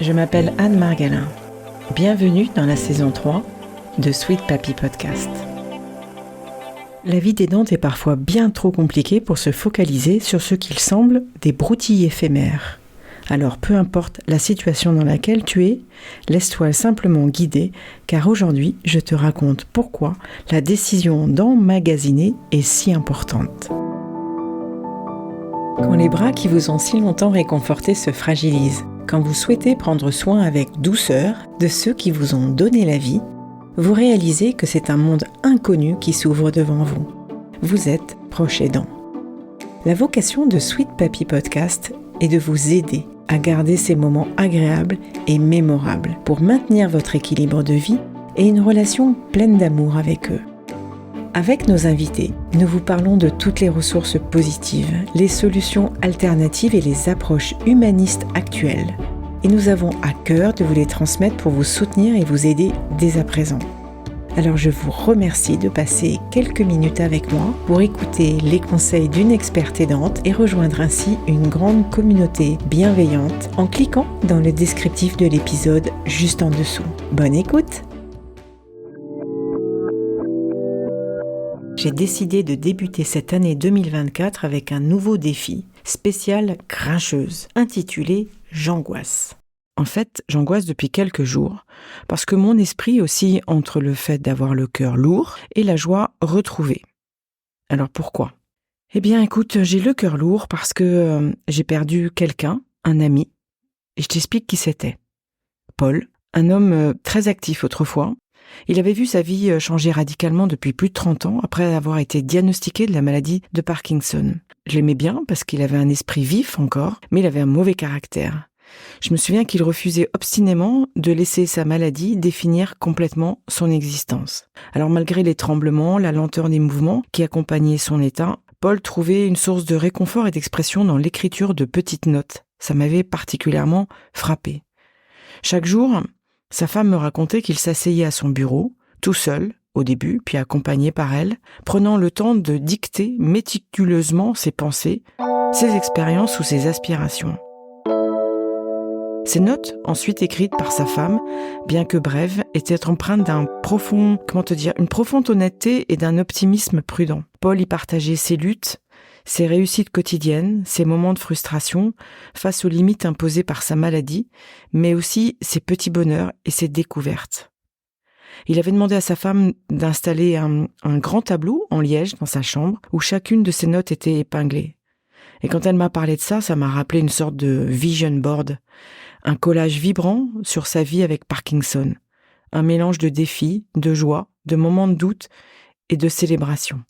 Je m'appelle Anne Margalin. Bienvenue dans la saison 3 de Sweet Papy Podcast. La vie d'aidante est parfois bien trop compliquée pour se focaliser sur ce qu'il semble des broutilles éphémères. Alors peu importe la situation dans laquelle tu es, laisse-toi simplement guider, car aujourd'hui je te raconte pourquoi la décision d'emmagasiner est si importante. Quand les bras qui vous ont si longtemps réconfortés se fragilisent, quand vous souhaitez prendre soin avec douceur de ceux qui vous ont donné la vie, vous réalisez que c'est un monde inconnu qui s'ouvre devant vous. Vous êtes proche aidant. La vocation de Sweet Papy Podcast est de vous aider à garder ces moments agréables et mémorables pour maintenir votre équilibre de vie et une relation pleine d'amour avec eux. Avec nos invités, nous vous parlons de toutes les ressources positives, les solutions alternatives et les approches humanistes actuelles. Et nous avons à cœur de vous les transmettre pour vous soutenir et vous aider dès à présent. Alors je vous remercie de passer quelques minutes avec moi pour écouter les conseils d'une experte aidante et rejoindre ainsi une grande communauté bienveillante en cliquant dans le descriptif de l'épisode juste en dessous. Bonne écoute! J'ai décidé de débuter cette année 2024 avec un nouveau défi, spécial grincheuse, intitulé « J'angoisse ». En fait, j'angoisse depuis quelques jours, parce que mon esprit oscille entre le fait d'avoir le cœur lourd et la joie retrouvée. Alors pourquoi ? Eh bien écoute, j'ai le cœur lourd parce que j'ai perdu quelqu'un, un ami, et je t'explique qui c'était. Paul, un homme très actif autrefois. Il avait vu sa vie changer radicalement depuis plus de 30 ans après avoir été diagnostiqué de la maladie de Parkinson. Je l'aimais bien parce qu'il avait un esprit vif encore, mais il avait un mauvais caractère. Je me souviens qu'il refusait obstinément de laisser sa maladie définir complètement son existence. Alors malgré les tremblements, la lenteur des mouvements qui accompagnaient son état, Paul trouvait une source de réconfort et d'expression dans l'écriture de petites notes. Ça m'avait particulièrement frappé. Chaque jour, sa femme me racontait qu'il s'asseyait à son bureau, tout seul, au début, puis accompagné par elle, prenant le temps de dicter méticuleusement ses pensées, ses expériences ou ses aspirations. Ces notes, ensuite écrites par sa femme, bien que brèves, étaient empreintes une profonde honnêteté et d'un optimisme prudent. Paul y partageait ses luttes, ses réussites quotidiennes, ses moments de frustration face aux limites imposées par sa maladie, mais aussi ses petits bonheurs et ses découvertes. Il avait demandé à sa femme d'installer un grand tableau en liège dans sa chambre où chacune de ses notes était épinglée. Et quand elle m'a parlé de ça, ça m'a rappelé une sorte de vision board, un collage vibrant sur sa vie avec Parkinson, un mélange de défis, de joie, de moments de doute et de célébration.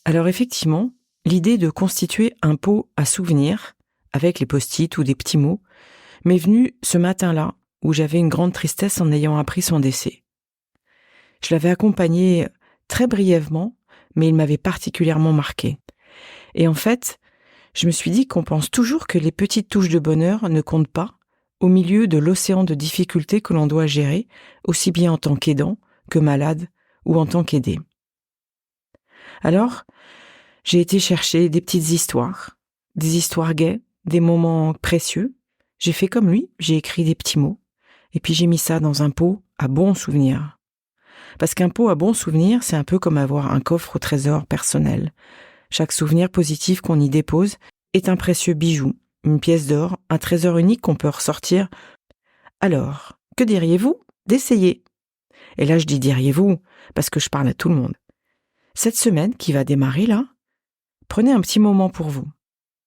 Alors effectivement, l'idée de constituer un pot à souvenirs, avec les post-it ou des petits mots, m'est venue ce matin-là, où j'avais une grande tristesse en ayant appris son décès. Je l'avais accompagné très brièvement, mais il m'avait particulièrement marqué. Et en fait, je me suis dit qu'on pense toujours que les petites touches de bonheur ne comptent pas au milieu de l'océan de difficultés que l'on doit gérer, aussi bien en tant qu'aidant que malade ou en tant qu'aidé. Alors, j'ai été chercher des petites histoires, des histoires gaies, des moments précieux. J'ai fait comme lui, j'ai écrit des petits mots, et puis j'ai mis ça dans un pot à bons souvenirs. Parce qu'un pot à bons souvenirs, c'est un peu comme avoir un coffre au trésor personnel. Chaque souvenir positif qu'on y dépose est un précieux bijou, une pièce d'or, un trésor unique qu'on peut ressortir. Alors, que diriez-vous d'essayer ? Et là, je dis diriez-vous, parce que je parle à tout le monde. Cette semaine qui va démarrer là, prenez un petit moment pour vous.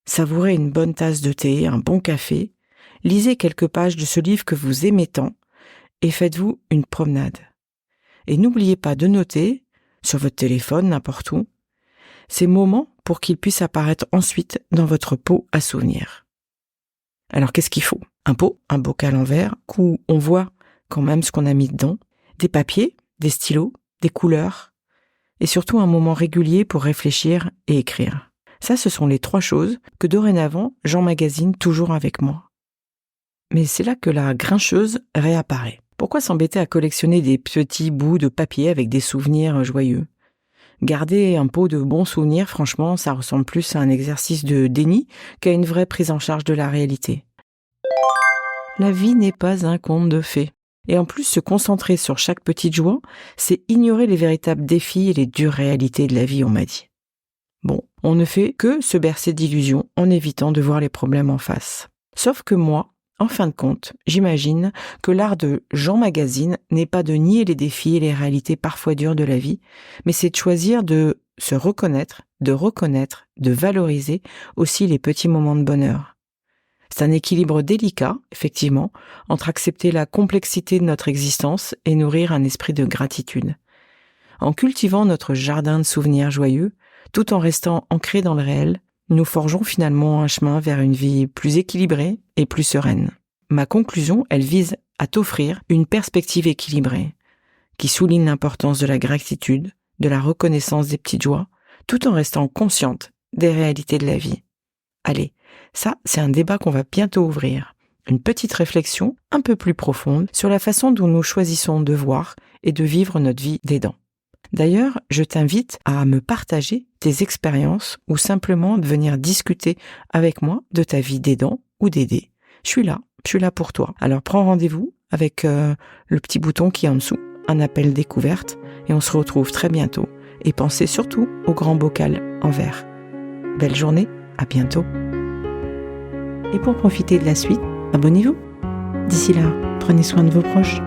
Savourez une bonne tasse de thé, un bon café, lisez quelques pages de ce livre que vous aimez tant et faites-vous une promenade. Et n'oubliez pas de noter, sur votre téléphone, n'importe où, ces moments pour qu'ils puissent apparaître ensuite dans votre pot à souvenirs. Alors qu'est-ce qu'il faut ? Un pot, un bocal en verre, où on voit quand même ce qu'on a mis dedans, des papiers, des stylos, des couleurs, et surtout un moment régulier pour réfléchir et écrire. Ça, ce sont les 3 choses que dorénavant, j'emmagasine toujours avec moi. Mais c'est là que la grincheuse réapparaît. Pourquoi s'embêter à collectionner des petits bouts de papier avec des souvenirs joyeux ? Garder un pot de bons souvenirs, franchement, ça ressemble plus à un exercice de déni qu'à une vraie prise en charge de la réalité. La vie n'est pas un conte de fées. Et en plus, se concentrer sur chaque petite joie, c'est ignorer les véritables défis et les dures réalités de la vie, on m'a dit. Bon, on ne fait que se bercer d'illusions en évitant de voir les problèmes en face. Sauf que moi, en fin de compte, j'imagine que l'art de Jean Magazine n'est pas de nier les défis et les réalités parfois dures de la vie, mais c'est de choisir de se reconnaître, de valoriser aussi les petits moments de bonheur. C'est un équilibre délicat, effectivement, entre accepter la complexité de notre existence et nourrir un esprit de gratitude. En cultivant notre jardin de souvenirs joyeux, tout en restant ancrés dans le réel, nous forgeons finalement un chemin vers une vie plus équilibrée et plus sereine. Ma conclusion, elle vise à t'offrir une perspective équilibrée, qui souligne l'importance de la gratitude, de la reconnaissance des petites joies, tout en restant consciente des réalités de la vie. Allez, ça, c'est un débat qu'on va bientôt ouvrir. Une petite réflexion un peu plus profonde sur la façon dont nous choisissons de voir et de vivre notre vie d'aidant. D'ailleurs, je t'invite à me partager tes expériences ou simplement de venir discuter avec moi de ta vie d'aidant ou d'aidé. Je suis là pour toi. Alors prends rendez-vous avec le petit bouton qui est en dessous, un appel découverte, et on se retrouve très bientôt. Et pensez surtout au grand bocal en verre. Belle journée, à bientôt. Et pour profiter de la suite, abonnez-vous. D'ici là, prenez soin de vos proches.